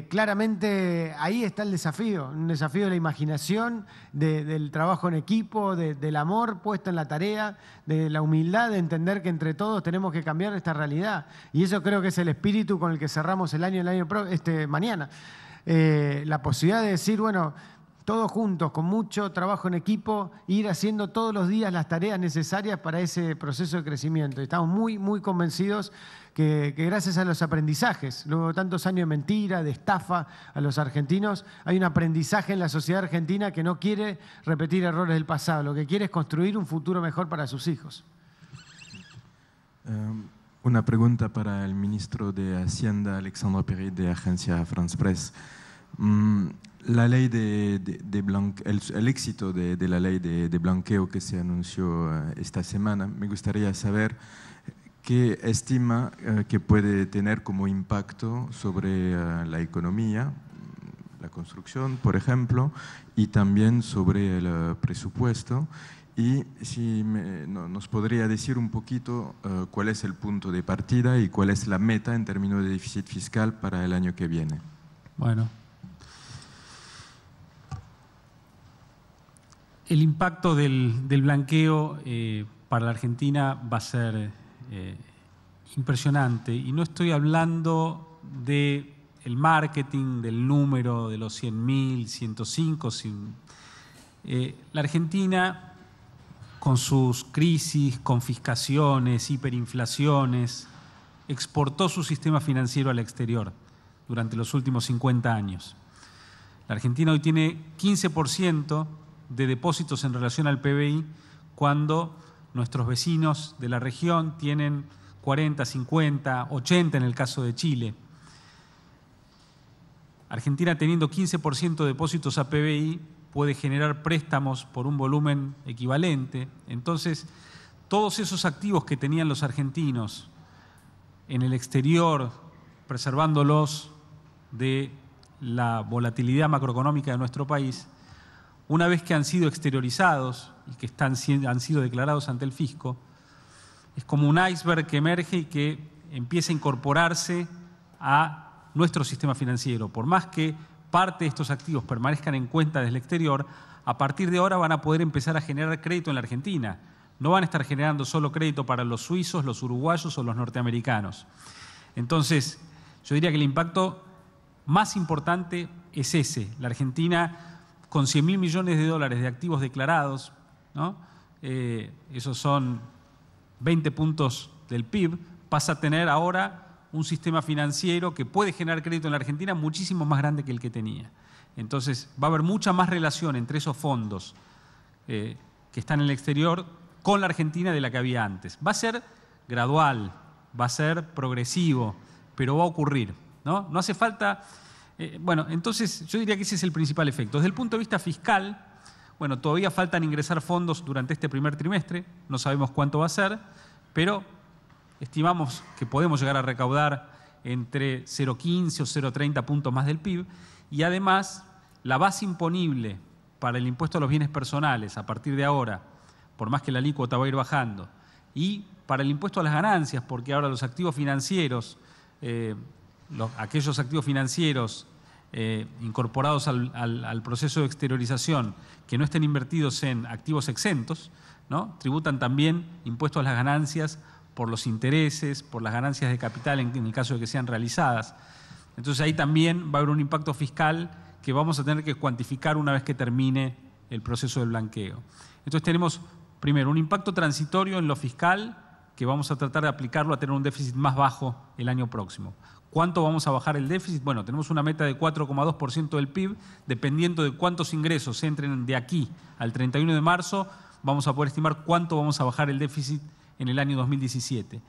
Claramente ahí está el desafío, un desafío de la imaginación, del trabajo en equipo, del amor puesto en la tarea, de la humildad de entender que entre todos tenemos que cambiar esta realidad. Y eso creo que es el espíritu con el que cerramos el año mañana. La posibilidad de decir, bueno, todos juntos, con mucho trabajo en equipo, ir haciendo todos los días las tareas necesarias para ese proceso de crecimiento. Estamos muy, muy convencidos que gracias a los aprendizajes, luego de tantos años de mentira, de estafa a los argentinos, hay un aprendizaje en la sociedad argentina que no quiere repetir errores del pasado, lo que quiere es construir un futuro mejor para sus hijos. Una pregunta para el ministro de Hacienda, Alexandre Perret, de Agencia France Presse. La ley el éxito de la ley de blanqueo que se anunció esta semana, me gustaría saber qué estima que puede tener como impacto sobre la economía, la construcción, por ejemplo, y también sobre el presupuesto. Y si nos podría decir un poquito cuál es el punto de partida y cuál es la meta en términos de déficit fiscal para el año que viene. Bueno. El impacto del blanqueo para la Argentina va a ser impresionante. Y no estoy hablando del marketing, del número, de los 100.000, 105. La Argentina, con sus crisis, confiscaciones, hiperinflaciones, exportó su sistema financiero al exterior durante los últimos 50 años. La Argentina hoy tiene 15% de depósitos en relación al PBI, cuando nuestros vecinos de la región tienen 40, 50, 80 en el caso de Chile. Argentina, teniendo 15% de depósitos a PBI, puede generar préstamos por un volumen equivalente. Entonces, todos esos activos que tenían los argentinos en el exterior, preservándolos de la volatilidad macroeconómica de nuestro país, una vez que han sido exteriorizados y que han sido declarados ante el fisco, es como un iceberg que emerge y que empieza a incorporarse a nuestro sistema financiero. Por más que parte de estos activos permanezcan en cuenta desde el exterior, a partir de ahora van a poder empezar a generar crédito en la Argentina. No van a estar generando solo crédito para los suizos, los uruguayos o los norteamericanos. Entonces, yo diría que el impacto más importante es ese. La Argentina, con 100.000 millones de dólares de activos declarados, ¿no? Esos son 20 puntos del PIB, pasa a tener ahora un sistema financiero que puede generar crédito en la Argentina muchísimo más grande que el que tenía. Entonces va a haber mucha más relación entre esos fondos que están en el exterior con la Argentina de la que había antes. Va a ser gradual, va a ser progresivo, pero va a ocurrir, ¿no? No hace falta... bueno, entonces yo diría que ese es el principal efecto. Desde el punto de vista fiscal, bueno, todavía faltan ingresar fondos durante este primer trimestre, no sabemos cuánto va a ser, pero estimamos que podemos llegar a recaudar entre 0,15 o 0,30 puntos más del PIB, y además la base imponible para el impuesto a los bienes personales a partir de ahora, por más que la alícuota va a ir bajando, y para el impuesto a las ganancias, porque ahora los activos financieros, aquellos activos financieros incorporados al proceso de exteriorización que no estén invertidos en activos exentos, ¿no? Tributan también impuestos a las ganancias por los intereses, por las ganancias de capital en el caso de que sean realizadas. Entonces ahí también va a haber un impacto fiscal que vamos a tener que cuantificar una vez que termine el proceso del blanqueo. Entonces tenemos primero un impacto transitorio en lo fiscal, que vamos a tratar de aplicarlo a tener un déficit más bajo el año próximo. ¿Cuánto vamos a bajar el déficit? Bueno, tenemos una meta de 4,2% del PIB, dependiendo de cuántos ingresos entren de aquí al 31 de marzo, vamos a poder estimar cuánto vamos a bajar el déficit en el año 2017.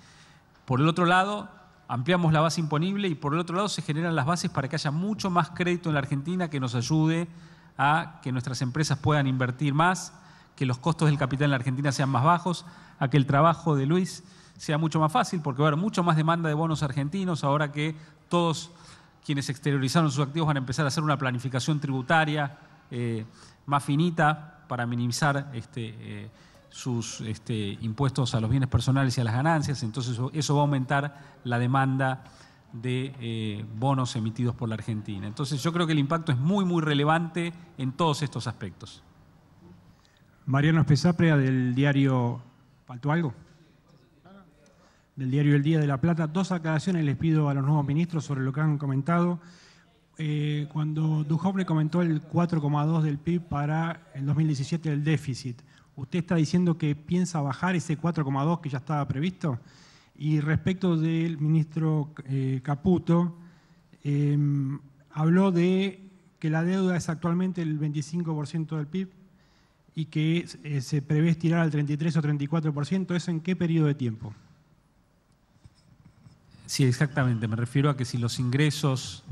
Por el otro lado, ampliamos la base imponible y por el otro lado se generan las bases para que haya mucho más crédito en la Argentina que nos ayude a que nuestras empresas puedan invertir más, que los costos del capital en la Argentina sean más bajos, a que el trabajo de Luis sea mucho más fácil, porque va a haber mucho más demanda de bonos argentinos ahora que todos quienes exteriorizaron sus activos van a empezar a hacer una planificación tributaria más finita para minimizar sus impuestos a los bienes personales y a las ganancias. Entonces eso va a aumentar la demanda de bonos emitidos por la Argentina. Entonces yo creo que el impacto es muy, muy relevante en todos estos aspectos. Mariano Espesaprea, del diario... ¿Faltó algo? Del diario El Día de la Plata. 2 aclaraciones les pido a los nuevos ministros sobre lo que han comentado. Cuando Duhovne comentó el 4,2 del PIB para el 2017 del déficit, ¿usted está diciendo que piensa bajar ese 4,2 que ya estaba previsto? Y respecto del ministro Caputo, habló de que la deuda es actualmente el 25% del PIB y que se prevé estirar al 33 o 34%. ¿Eso en qué periodo de tiempo? Sí, exactamente. Me refiero a que si los ingresos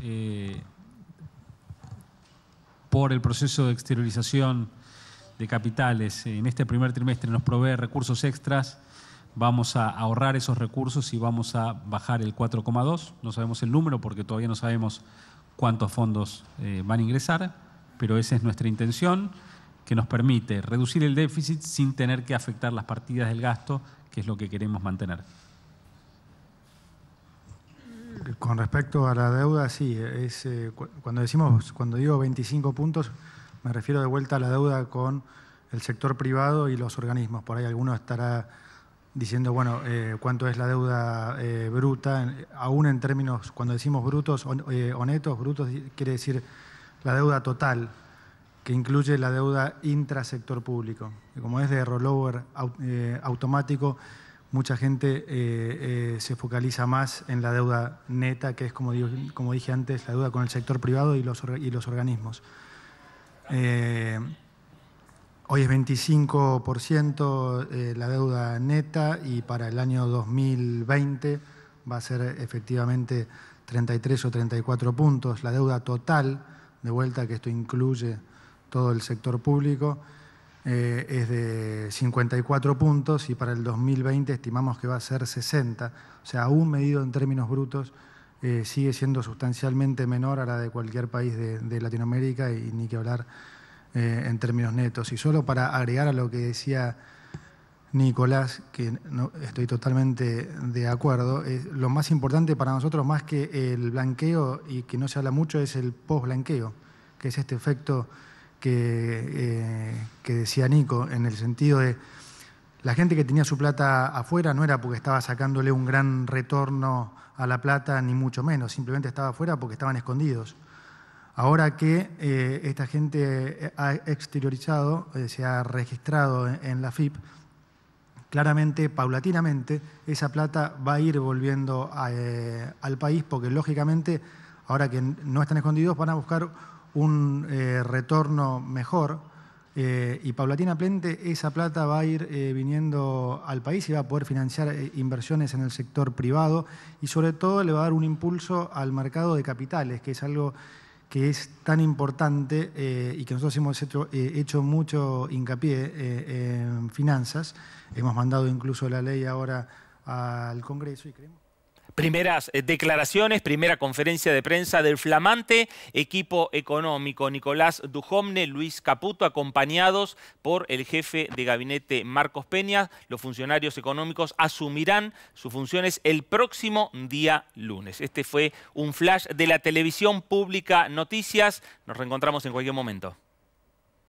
por el proceso de exteriorización de capitales en este primer trimestre nos provee recursos extras, vamos a ahorrar esos recursos y vamos a bajar el 4,2. No sabemos el número porque todavía no sabemos cuántos fondos van a ingresar, pero esa es nuestra intención, que nos permite reducir el déficit sin tener que afectar las partidas del gasto, que es lo que queremos mantener. Con respecto a la deuda, sí, cuando digo 25 puntos, me refiero de vuelta a la deuda con el sector privado y los organismos. Por ahí alguno estará diciendo, bueno, cuánto es la deuda bruta, aún en términos, cuando decimos brutos o netos, brutos quiere decir la deuda total, que incluye la deuda intrasector público. Como es de rollover automático, mucha gente se focaliza más en la deuda neta, que es, como dije antes, la deuda con el sector privado y los organismos. Hoy es 25% la deuda neta y para el año 2020 va a ser efectivamente 33 o 34 puntos. La deuda total, de vuelta que esto incluye todo el sector público, es de 54 puntos y para el 2020 estimamos que va a ser 60. O sea, aún medido en términos brutos, sigue siendo sustancialmente menor a la de cualquier país de Latinoamérica y ni que hablar en términos netos. Y solo para agregar a lo que decía Nicolás, que no, estoy totalmente de acuerdo, lo más importante para nosotros, más que el blanqueo y que no se habla mucho, es el post-blanqueo, que es este efecto que decía Nico, en el sentido de la gente que tenía su plata afuera no era porque estaba sacándole un gran retorno a la plata, ni mucho menos, simplemente estaba afuera porque estaban escondidos. Ahora que esta gente ha exteriorizado, se ha registrado en la FIP, claramente, paulatinamente, esa plata va a ir volviendo al país porque, lógicamente, ahora que no están escondidos, van a buscar un retorno mejor y paulatinamente esa plata va a ir viniendo al país y va a poder financiar inversiones en el sector privado y, sobre todo, le va a dar un impulso al mercado de capitales, que es algo que es tan importante y que nosotros hemos hecho mucho hincapié en finanzas. Hemos mandado incluso la ley ahora al Congreso y creemos. Primeras declaraciones, primera conferencia de prensa del flamante equipo económico Nicolás Duhovne, Luis Caputo, acompañados por el jefe de gabinete Marcos Peña. Los funcionarios económicos asumirán sus funciones el próximo día lunes. Este fue un flash de la televisión pública Noticias. Nos reencontramos en cualquier momento.